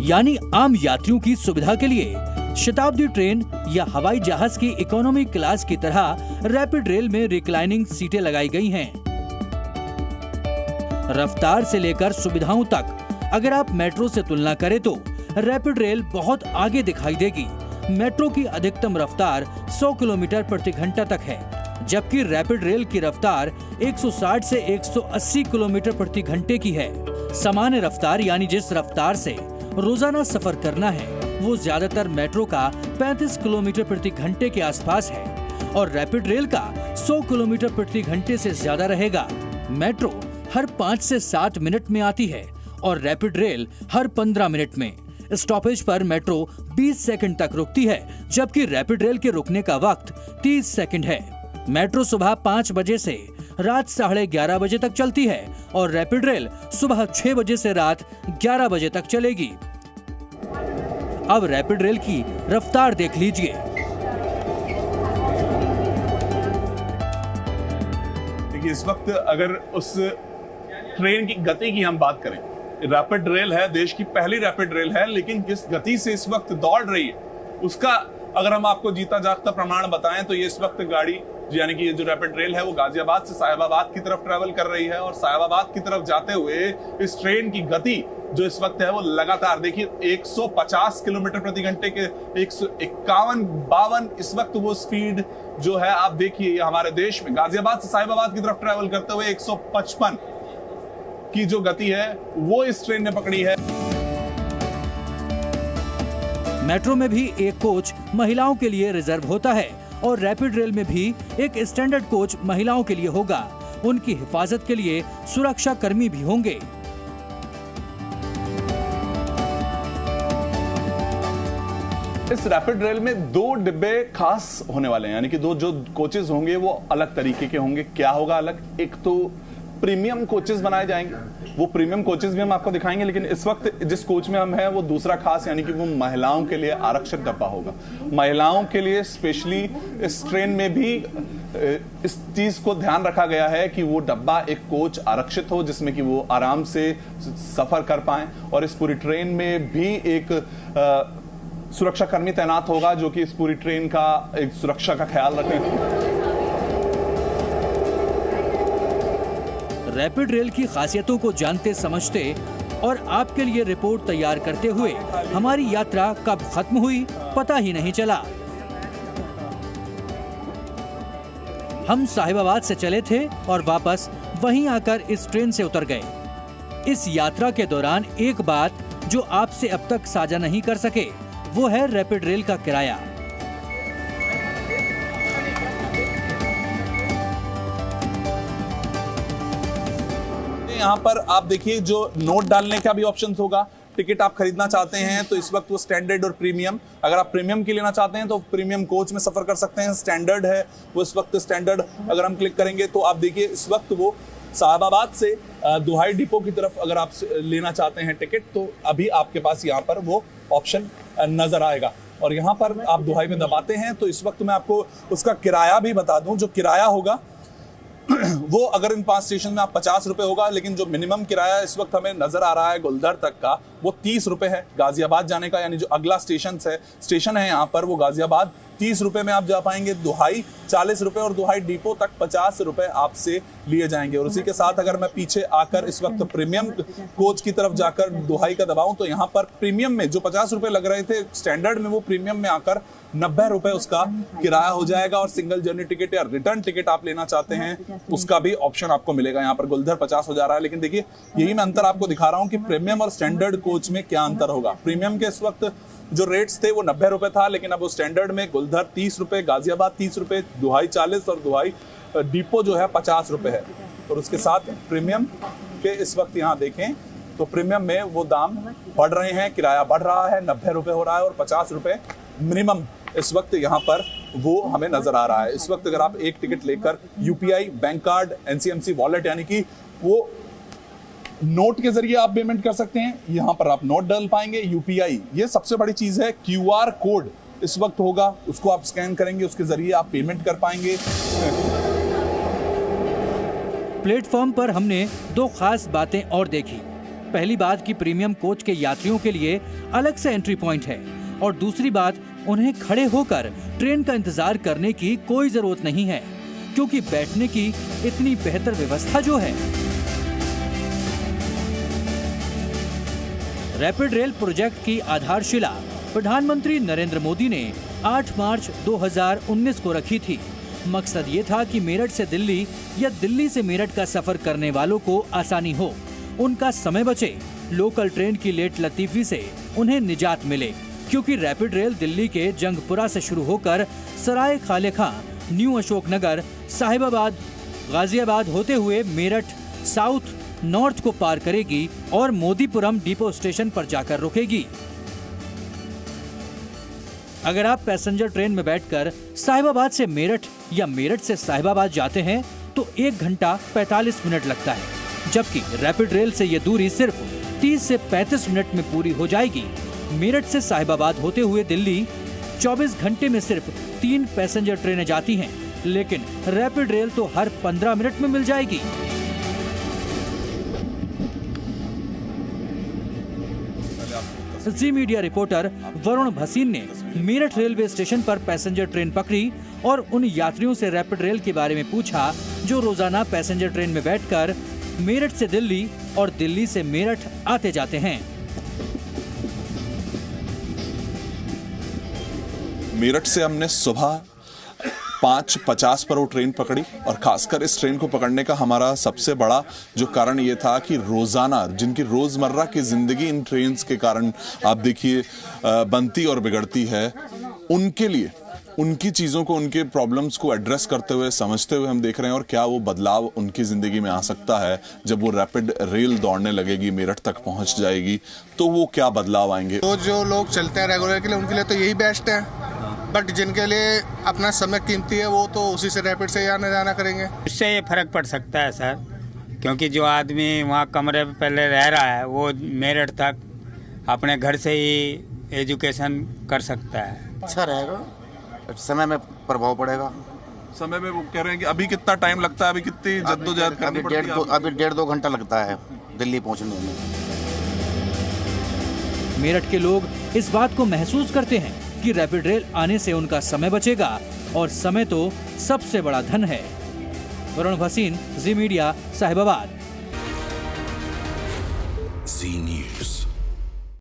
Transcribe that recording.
यानी आम यात्रियों की सुविधा के लिए शताब्दी ट्रेन या हवाई जहाज की इकोनॉमी क्लास की तरह रैपिड रेल में रिक्लाइनिंग सीटें लगाई गई हैं। रफ्तार से लेकर सुविधाओं तक अगर आप मेट्रो से तुलना करें तो रैपिड रेल बहुत आगे दिखाई देगी। मेट्रो की अधिकतम रफ्तार 100 किलोमीटर प्रति घंटा तक है, जबकि रैपिड रेल की रफ्तार 160 से 180 किलोमीटर प्रति घंटे की है। सामान्य रफ्तार यानी जिस रफ्तार से रोजाना सफर करना है वो ज्यादातर मेट्रो का 35 किलोमीटर प्रति घंटे के आसपास है और रैपिड रेल का 100 किलोमीटर प्रति घंटे से ज्यादा रहेगा। मेट्रो हर 5 से 7 मिनट में आती है और रैपिड रेल हर 15 मिनट में। स्टॉपेज पर मेट्रो 20 सेकंड तक रुकती है, जबकि रैपिड रेल के रुकने का वक्त 30 सेकंड है। मेट्रो सुबह 5 बजे से रात 11:30 बजे तक चलती है और रैपिड रेल सुबह 6 बजे से रात 11 बजे तक चलेगी। अब रैपिड रेल की रफ्तार देख लीजिए। देखिए, इस वक्त अगर उस ट्रेन की गति की हम बात करें, रैपिड रेल है, देश की पहली रैपिड रेल है, लेकिन जिस गति से इस वक्त दौड़ रही है उसका अगर हम आपको जीता जागता प्रमाण बताएं तो ये इस वक्त गाड़ी यानी कि ये जो रैपिड रेल है वो गाजियाबाद से साहिबाबाद की तरफ ट्रेवल कर रही है और साहिबाबाद की तरफ जाते हुए इस ट्रेन की गति जो इस वक्त है वो लगातार देखिए 150 किलोमीटर प्रति घंटे के 151-52 इस वक्त वो स्पीड जो है आप देखिए हमारे देश में गाजियाबाद से साहिबाबाद की तरफ ट्रेवल करते हुए 155 की जो गति है वो इस ट्रेन ने पकड़ी है। मेट्रो में भी एक कोच महिलाओं के लिए रिजर्व होता है और रैपिड रेल में भी एक स्टैंडर्ड कोच महिलाओं के लिए होगा। उनकी हिफाजत के लिए सुरक्षा कर्मी भी होंगे। इस रैपिड रेल में 2 डिब्बे खास होने वाले हैं, यानी कि 2 जो कोचेज होंगे वो अलग तरीके के होंगे। क्या होगा अलग? एक तो प्रीमियम कोचेस बनाए जाएंगे, वो प्रीमियम कोचेस भी हम आपको दिखाएंगे, लेकिन इस वक्त जिस कोच में हम हैं वो दूसरा खास यानी कि वो महिलाओं के लिए आरक्षित डब्बा होगा। महिलाओं के लिए स्पेशली इस ट्रेन में भी इस चीज को ध्यान रखा गया है कि वो डब्बा एक कोच आरक्षित हो जिसमें कि वो आराम से सफर कर पाएं और इस पूरी ट्रेन में भी एक सुरक्षा कर्मी तैनात होगा जो कि इस पूरी ट्रेन का एक सुरक्षा का ख्याल रखें। रैपिड रेल की खासियतों को जानते समझते और आपके लिए रिपोर्ट तैयार करते हुए हमारी यात्रा कब खत्म हुई पता ही नहीं चला। हम साहिबाबाद से चले थे और वापस वहीं आकर इस ट्रेन से उतर गए। इस यात्रा के दौरान एक बात जो आपसे अब तक साझा नहीं कर सके वो है रैपिड रेल का किराया। यहाँ पर आप देखिए जो नोट डालने का भी ऑप्शन होगा। टिकट आप खरीदना चाहते हैं तो इस वक्त वो स्टैंडर्ड और प्रीमियम, अगर आप प्रीमियम की लेना चाहते हैं तो प्रीमियम कोच में सफर कर सकते हैं। स्टैंडर्ड है वो इस वक्त स्टैंडर्ड अगर हम क्लिक करेंगे तो आप देखिए इस वक्त वो साहिबाबाद से दुहाई डिपो की तरफ अगर आप लेना चाहते हैं टिकट तो अभी आपके पास यहाँ पर वो ऑप्शन नजर आएगा और यहाँ पर आप दुहाई में दबाते हैं तो इस वक्त मैं आपको उसका किराया भी बता दूं। जो किराया होगा वो अगर इन 5 स्टेशन में आप 50 रुपए होगा, लेकिन जो मिनिमम किराया इस वक्त हमें नजर आ रहा है गुलधर तक का वो 30 रुपए है। गाजियाबाद जाने का यानी जो अगला स्टेशन है यहाँ पर वो गाजियाबाद 30 रुपए में आप जा पाएंगे। दुहाई 40 रुपए और दुहाई डिपो तक 50 रुपए आपसे लिए जाएंगे। और उसी के साथ अगर मैं पीछे आकर इस वक्त प्रीमियम कोच की तरफ जाकर दुहाई का दबाऊं तो यहाँ पर प्रीमियम में जो 50 रुपए लग रहे थे स्टैंडर्ड में वो प्रीमियम में आकर 90 रुपए उसका किराया हो जाएगा। और सिंगल जर्नी टिकट या रिटर्न टिकट आप लेना चाहते हैं उसका भी ऑप्शन आपको मिलेगा। यहाँ पर गुलधर 50 हो जा रहा है, लेकिन देखिए यही मैं अंतर आपको दिखा रहा हूँ कि प्रीमियम और स्टैंडर्ड कोच में क्या अंतर होगा। प्रीमियम के इस वक्त जो रेट्स थे वो 90 रुपए था, लेकिन अब वो स्टैंडर्ड में गुलधर 30 रुपए, गाजियाबाद 30 रुपए, दुहाई 40 और दुहाई डिपो जो है 50 रुपए है। और उसके साथ प्रीमियम के इस वक्त यहाँ देखें तो प्रीमियम में वो दाम बढ़ रहे हैं, किराया बढ़ रहा है, 90 रुपए हो रहा है और 50 रुपए मिनिमम इस वक्त यहाँ पर वो हमें नजर आ रहा है। इस वक्त अगर आप एक टिकट लेकर UPI, bank card, NCMC wallet यानी कि वो नोट के जरिए आप पेमेंट कर सकते हैं, यहाँ पर आप नोट डाल पाएंगे। यूपीआई ये सबसे बड़ी चीज है, क्यूआर कोड इस वक्त होगा, उसको आप स्कैन करेंगे, उसके जरिए आप पेमेंट कर पाएंगे। प्लेटफॉर्म पर हमने 2 खास बातें और देखी। पहली बात कि प्रीमियम कोच के यात्रियों के लिए अलग से एंट्री पॉइंट है और दूसरी बात उन्हें खड़े होकर ट्रेन का इंतजार करने की कोई जरूरत नहीं है, क्योंकि बैठने की इतनी बेहतर व्यवस्था जो है। रैपिड रेल प्रोजेक्ट की आधारशिला प्रधानमंत्री नरेंद्र मोदी ने 8 मार्च 2019 को रखी थी। मकसद ये था कि मेरठ से दिल्ली या दिल्ली से मेरठ का सफर करने वालों को आसानी हो, उनका समय बचे, लोकल ट्रेन की लेट लतीफी से उन्हें निजात मिले, क्योंकि रैपिड रेल दिल्ली के जंगपुरा से शुरू होकर सराय खाले खां, न्यू अशोकनगर, साहिबाबाद, गाजियाबाद होते हुए मेरठ साउथ नॉर्थ को पार करेगी और मोदीपुरम डिपो स्टेशन पर जाकर रुकेगी। अगर आप पैसेंजर ट्रेन में बैठकर साहिबाबाद से मेरठ या मेरठ से साहिबाबाद जाते हैं तो 1 घंटा 45 मिनट लगता है, जबकि रैपिड रेल से ये दूरी सिर्फ 30 से 35 मिनट में पूरी हो जाएगी। मेरठ से साहिबाबाद होते हुए दिल्ली 24 घंटे में सिर्फ 3 पैसेंजर ट्रेनें जाती हैं, लेकिन रैपिड रेल तो हर 15 मिनट में मिल जाएगी। जी मीडिया रिपोर्टर वरुण भसीन ने मेरठ रेलवे स्टेशन पर पैसेंजर ट्रेन पकड़ी और उन यात्रियों से रैपिड रेल के बारे में पूछा जो रोजाना पैसेंजर ट्रेन में बैठकर मेरठ से दिल्ली और दिल्ली से मेरठ आते जाते हैं। मेरठ से हमने सुबह 5:50 पर वो ट्रेन पकड़ी और खासकर इस ट्रेन को पकड़ने का हमारा सबसे बड़ा जो कारण ये था कि रोज़ाना जिनकी रोज़मर्रा की ज़िंदगी इन ट्रेन्स के कारण आप देखिए बनती और बिगड़ती है, उनके लिए उनकी चीज़ों को, उनके प्रॉब्लम्स को एड्रेस करते हुए, समझते हुए हम देख रहे हैं और क्या वो बदलाव उनकी ज़िंदगी में आ सकता है जब वो रैपिड रेल दौड़ने लगेगी, मेरठ तक पहुंच जाएगी, तो वो क्या बदलाव आएंगे। तो जो लोग चलते हैं रेगुलर के लिए उनके लिए तो यही बेस्ट है, बट जिनके लिए अपना समय कीमती है वो तो उसी से रैपिड से आना जाना करेंगे। इससे ये फर्क पड़ सकता है सर, क्योंकि जो आदमी वहाँ कमरे पे पहले रह रहा है वो मेरठ तक अपने घर से ही एजुकेशन कर सकता है। अच्छा रहेगा, समय में प्रभाव पड़ेगा। समय में वो कह रहे हैं कि अभी कितना टाइम लगता है, अभी कितनी जद्दोजहद करनी पड़ती है। अभी 1.5-2 घंटा लगता है दिल्ली पहुँचने में। मेरठ के लोग इस बात को महसूस करते हैं कि रैपिड रेल आने से उनका समय बचेगा और समय तो सबसे बड़ा धन है। वरुण भसीन, जी मीडिया, साहिबाबाद।